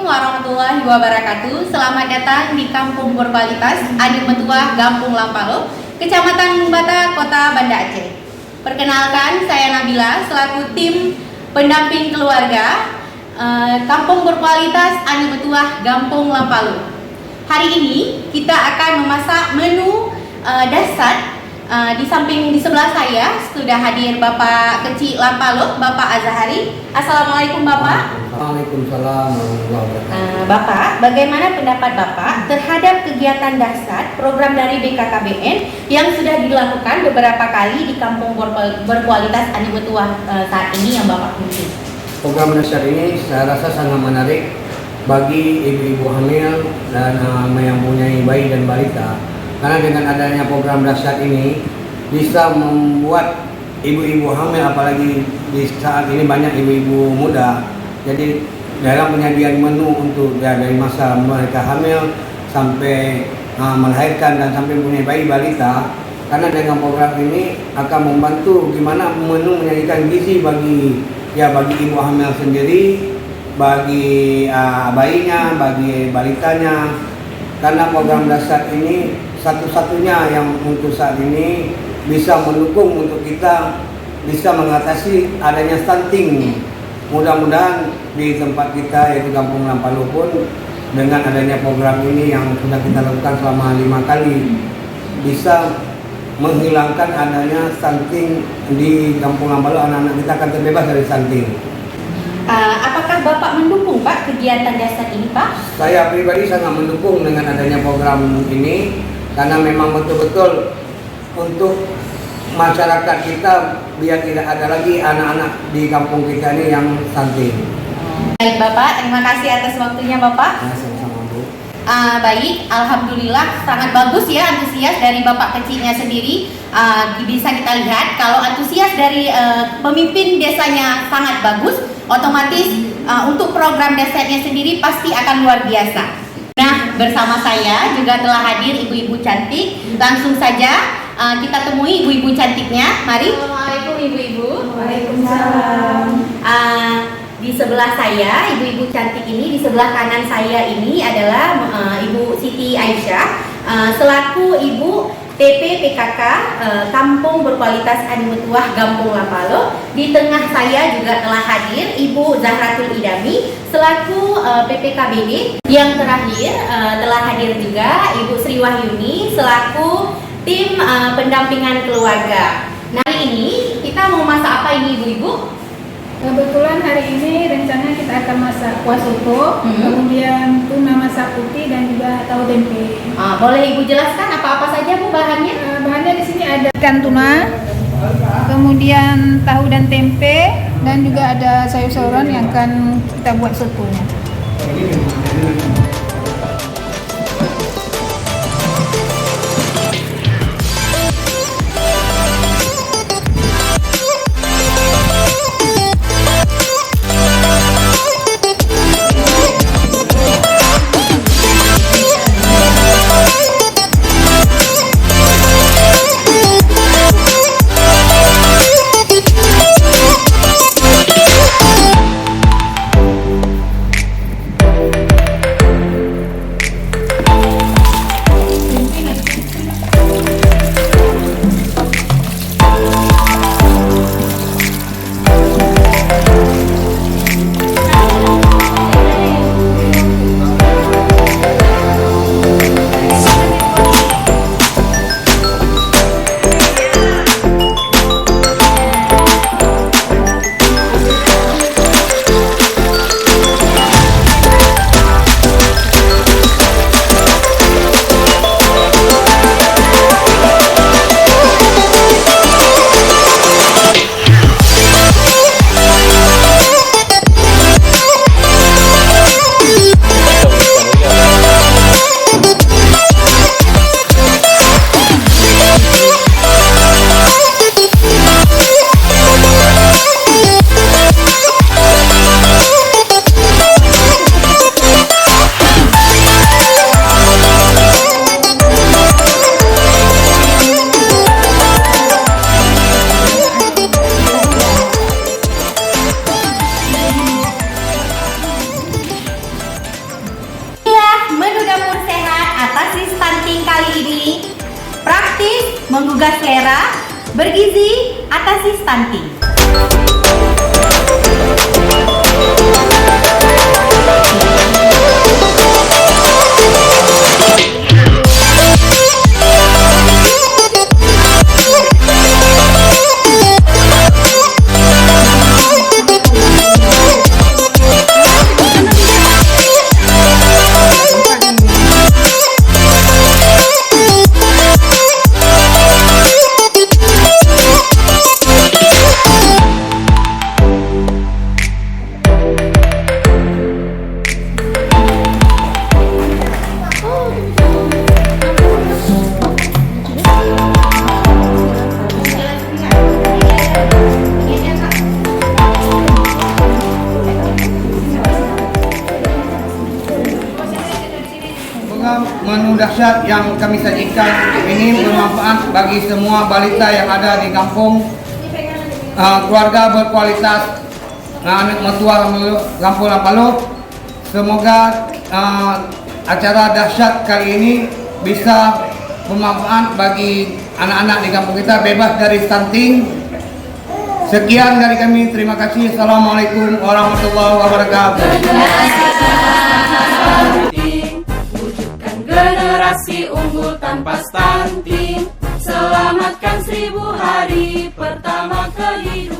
warahmatullahi wabarakatuh. Selamat datang di Kampung Berkualitas Adik Metuah Gampung Lampalo, Kecamatan Mumbata, Kota Banda Aceh. Perkenalkan, saya Nabila selaku tim pendamping keluarga Kampung Berkualitas Adik Metuah Gampung Lampalo. Hari ini kita akan memasak menu dasar. Di sebelah saya sudah hadir Bapak Kecil Lampalo, Bapak Azhari. Assalamualaikum Bapak. Waalaikumsalam warahmatullahi wabarakatuh. Bapak, bagaimana pendapat Bapak terhadap kegiatan dasar program dari BKKBN yang sudah dilakukan beberapa kali di Kampung Berkualitas Adik Metuah saat ini yang Bapak pimpin? Program dasar ini saya rasa sangat menarik bagi ibu-ibu hamil dan yang mempunyai bayi dan balita. Karena dengan adanya program dahsyat ini bisa membuat ibu-ibu hamil, apalagi di saat ini banyak ibu-ibu muda. Jadi dalam penyajian menu untuk dari masa mereka hamil sampai melahirkan dan sampai punya bayi balita, karena dengan program ini akan membantu gimana menu menyajikan gizi bagi ibu hamil sendiri, bagi bayinya, bagi balitanya. Karena program dahsyat ini satu-satunya yang untuk saat ini bisa mendukung untuk kita bisa mengatasi adanya stunting. Mudah-mudahan di tempat kita yaitu Kampung Lampalo pun dengan adanya program ini yang sudah kita lakukan selama 5 kali bisa menghilangkan adanya stunting di Kampung Lampalo. Anak-anak kita akan terbebas dari stunting. Apakah Bapak mendukung Pak kegiatan dasar ini Pak? Saya pribadi sangat mendukung dengan adanya program ini karena memang betul-betul untuk masyarakat kita biar tidak ada lagi anak-anak di kampung kita ini yang stunting. Baik Bapak, terima kasih atas waktunya Bapak. Sama-sama Bu. Baik, alhamdulillah sangat bagus ya antusias dari Bapak kecilnya sendiri. Bisa kita lihat kalau antusias dari pemimpin desanya sangat bagus, otomatis untuk program desanya sendiri pasti akan luar biasa. Nah, bersama saya juga telah hadir ibu-ibu cantik. Langsung saja kita temui ibu-ibu cantiknya. Mari. Assalamualaikum ibu-ibu. Waalaikumsalam. Di sebelah saya, ibu-ibu cantik ini, di sebelah kanan saya ini adalah Ibu Siti Aisyah selaku Ibu TP PKK Kampung Berkualitas Adik Metuah Gampung Lampalo. Di tengah saya juga telah hadir Ibu Zahratul Idami selaku PPKBD. Yang terakhir telah hadir juga Ibu Sri Wahyuni selaku tim pendampingan keluarga. Nah, hari ini kita mau masak apa ini ibu-ibu? Kebetulan hari ini rencana kita akan masak kuah soto, kemudian tuna masak putih dan juga tahu tempe. Boleh ibu jelaskan apa-apa saja bu bahannya? Bahannya di sini ada ikan tuna, kemudian tahu dan tempe, dan juga ada sayur-sayuran yang akan kita buat sotonya. atasi stunting kali ini praktis, menggugah selera, bergizi, atasi stunting. Menu dahsyat yang kami sajikan ini bermanfaat bagi semua balita yang ada di kampung, keluarga berkualitas, anak mertua Lampung Lampalo. Semoga acara dahsyat kali ini bisa bermanfaat bagi anak-anak di kampung kita, bebas dari stunting. Sekian dari kami, terima kasih. Assalamualaikum warahmatullahi wabarakatuh. Generasi unggul tanpa stunting, selamatkan 1000 hari pertama kehidupan.